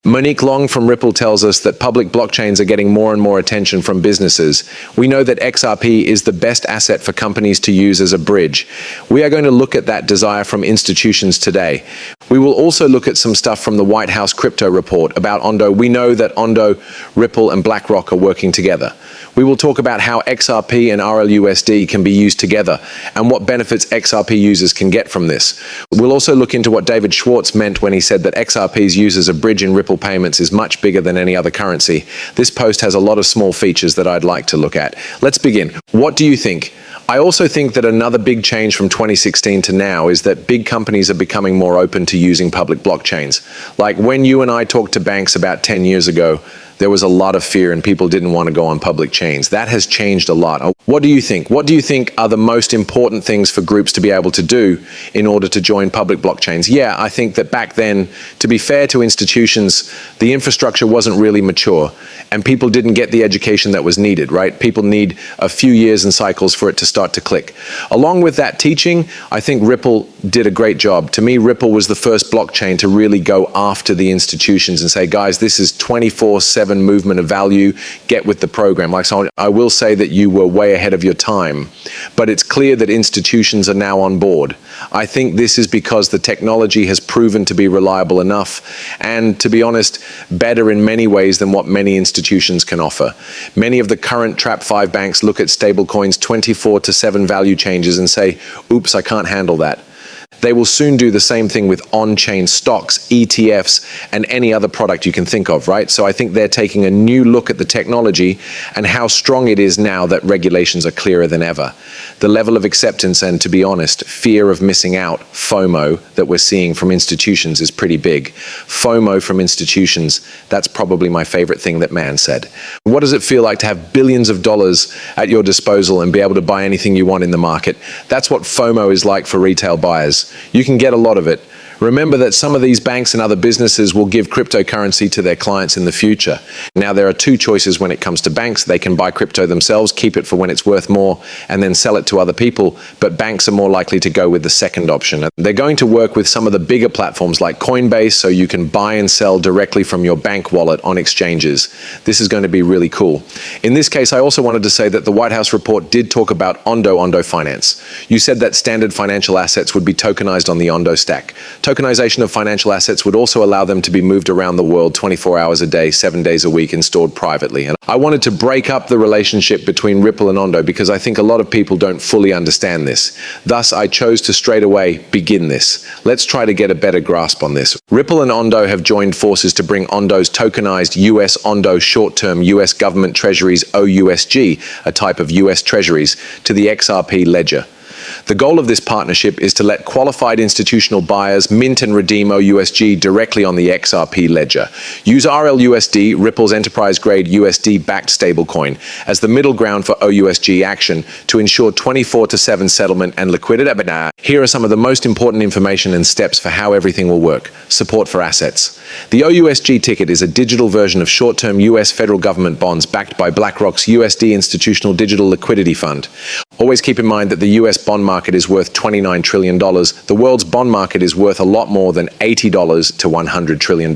Monique Long from Ripple tells us that public blockchains are getting more and more attention from businesses. We know that XRP is the best asset for companies to use as a bridge. We are going to look at that desire from institutions today. We will also look at some stuff from the White House crypto report about Ondo. We know that Ondo, Ripple, and BlackRock are working together. We will talk about how XRP and RLUSD can be used together and what benefits XRP users can get from this. We'll also look into what David Schwartz meant when he said that XRP's use as a bridge in Ripple payments is much bigger than any other currency. This post has a lot of small features that I'd like to look at. Let's begin. What do you think? I also think that another big change from 2016 to now is that big companies are becoming more open to using public blockchains. Like when you and I talked to banks about 10 years ago, there was a lot of fear and people didn't want to go on public chains. That has changed a lot. What do you think? What do you think are the most important things for groups to be able to do in order to join public blockchains? Yeah, I think that back then, to be fair to institutions, the infrastructure wasn't really mature and people didn't get the education that was needed, right? People need a few years and cycles for it to start to click. Along with that teaching, I think Ripple did a great job. To me, Ripple was the first blockchain to really go after the institutions and say, guys, this is 24/7 movement of value, get with the program. Like, so I will say that you were way ahead of your time, but it's clear that institutions are now on board. I think this is because the technology has proven to be reliable enough and, to be honest, better in many ways than what many institutions can offer. Many of the current Trap 5 banks look at stablecoins 24/7 value changes and say, oops, I can't handle that. They will soon do the same thing with on-chain stocks, ETFs, and any other product you can think of, right? So I think they're taking a new look at the technology and how strong it is now that regulations are clearer than ever. The level of acceptance and, to be honest, fear of missing out, FOMO, that we're seeing from institutions is pretty big. FOMO from institutions, that's probably my favorite thing that man said. What does it feel like to have billions of dollars at your disposal and be able to buy anything you want in the market? That's what FOMO is like for retail buyers. You can get a lot of it. Remember that some of these banks and other businesses will give cryptocurrency to their clients in the future. Now, there are two choices when it comes to banks. They can buy crypto themselves, keep it for when it's worth more, and then sell it to other people. But banks are more likely to go with the second option. They're going to work with some of the bigger platforms like Coinbase, so you can buy and sell directly from your bank wallet on exchanges. This is going to be really cool. In this case, I also wanted to say that the White House report did talk about Ondo Finance. You said that standard financial assets would be tokenized on the Ondo stack. Tokenization of financial assets would also allow them to be moved around the world 24 hours a day, 7 days a week, and stored privately. And I wanted to break up the relationship between Ripple and Ondo because I think a lot of people don't fully understand this. Thus, I chose to straight away begin this. Let's try to get a better grasp on this. Ripple and Ondo have joined forces to bring Ondo's tokenized US Ondo short-term US government treasuries OUSG, a type of US treasuries, to the XRP ledger. The goal of this partnership is to let qualified institutional buyers mint and redeem OUSG directly on the XRP ledger. Use RLUSD, Ripple's enterprise-grade USD-backed stablecoin, as the middle ground for OUSG action to ensure 24/7 settlement and liquidity. Here are some of the most important information and steps for how everything will work. Support for assets. The OUSG ticket is a digital version of short-term US federal government bonds backed by BlackRock's USD Institutional Digital Liquidity Fund. Always keep in mind that the US bond market is worth $29 trillion. The world's bond market is worth a lot more than $80 to $100 trillion.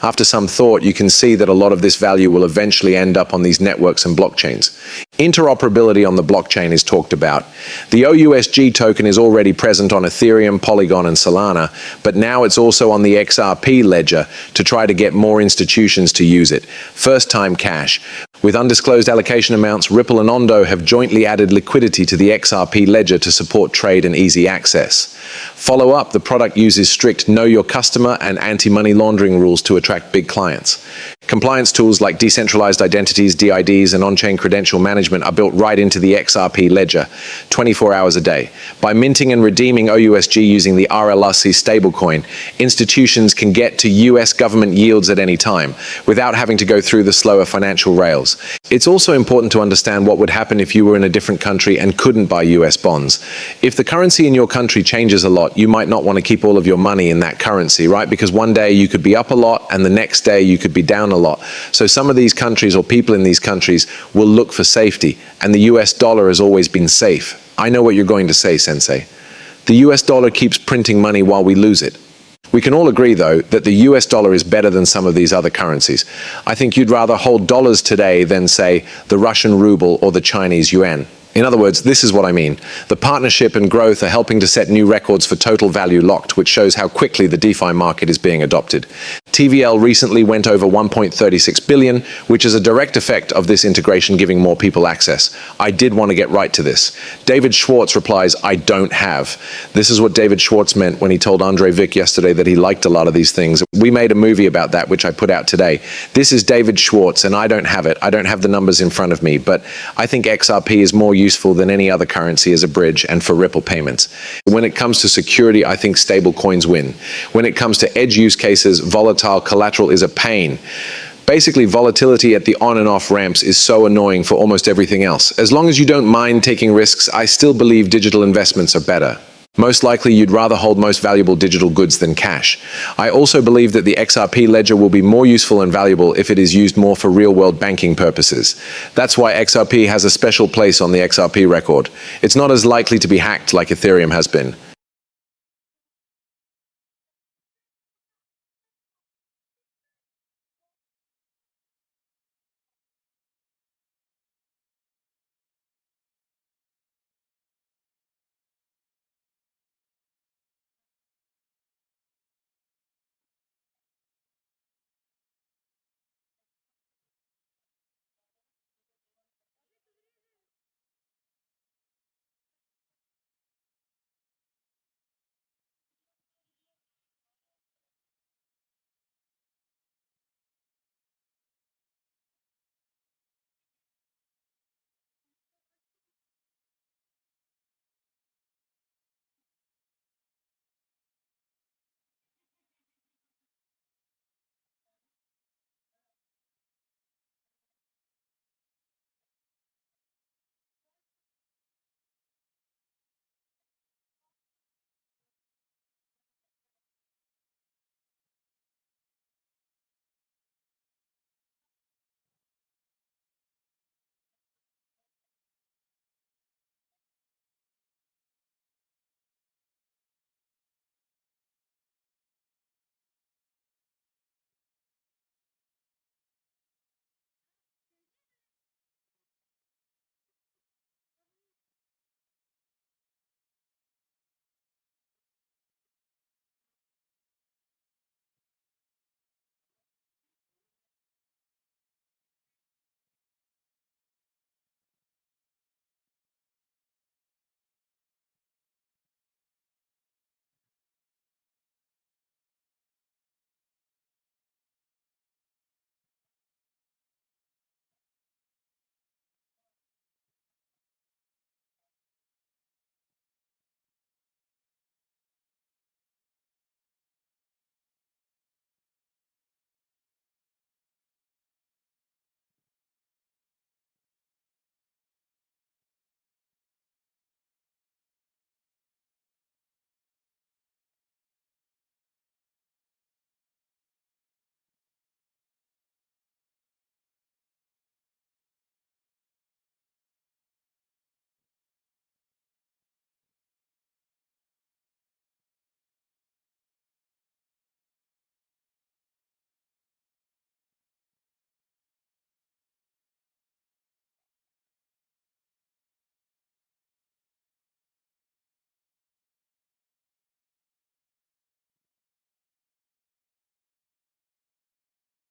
After some thought, you can see that a lot of this value will eventually end up on these networks and blockchains. Interoperability on the blockchain is talked about. The OUSG token is already present on Ethereum, Polygon, and Solana, but now it's also on the XRP ledger to try to get more institutions to use it. First-time cash. With undisclosed allocation amounts, Ripple and Ondo have jointly added liquidity to the XRP ledger to support trade and easy access. Follow up, the product uses strict know your customer and anti-money laundering rules to attract big clients. Compliance tools like decentralized identities, DIDs, and on-chain credential management are built right into the XRP ledger, 24 hours a day. By minting and redeeming OUSG using the RLRC stablecoin, institutions can get to US government yields at any time, without having to go through the slower financial rails. It's also important to understand what would happen if you were in a different country and couldn't buy US bonds. If the currency in your country changes a lot, you might not want to keep all of your money in that currency, right? Because one day you could be up a lot and the next day you could be down a lot. So some of these countries or people in these countries will look for safety, and the US dollar has always been safe. I know what you're going to say, Sensei. The US dollar keeps printing money while we lose it. We can all agree, though, that the US dollar is better than some of these other currencies. I think you'd rather hold dollars today than, say, the Russian ruble or the Chinese yuan. In other words, this is what I mean. The partnership and growth are helping to set new records for total value locked, which shows how quickly the DeFi market is being adopted. TVL recently went over 1.36 billion, which is a direct effect of this integration giving more people access. I did want to get right to this. David Schwartz replies, I don't have. This is what David Schwartz meant when he told Andre Vick yesterday that he liked a lot of these things. We made a movie about that, which I put out today. This is David Schwartz, and I don't have it. I don't have the numbers in front of me, but I think XRP is more useful than any other currency as a bridge and for Ripple payments. When it comes to security, I think stable coins win. When it comes to edge use cases, volatile collateral is a pain. Basically, volatility at the on and off ramps is so annoying for almost everything else. As long as you don't mind taking risks, I still believe digital investments are better. Most likely, you'd rather hold most valuable digital goods than cash. I also believe that the XRP ledger will be more useful and valuable if it is used more for real-world banking purposes. That's why XRP has a special place on the XRP record. It's not as likely to be hacked like Ethereum has been.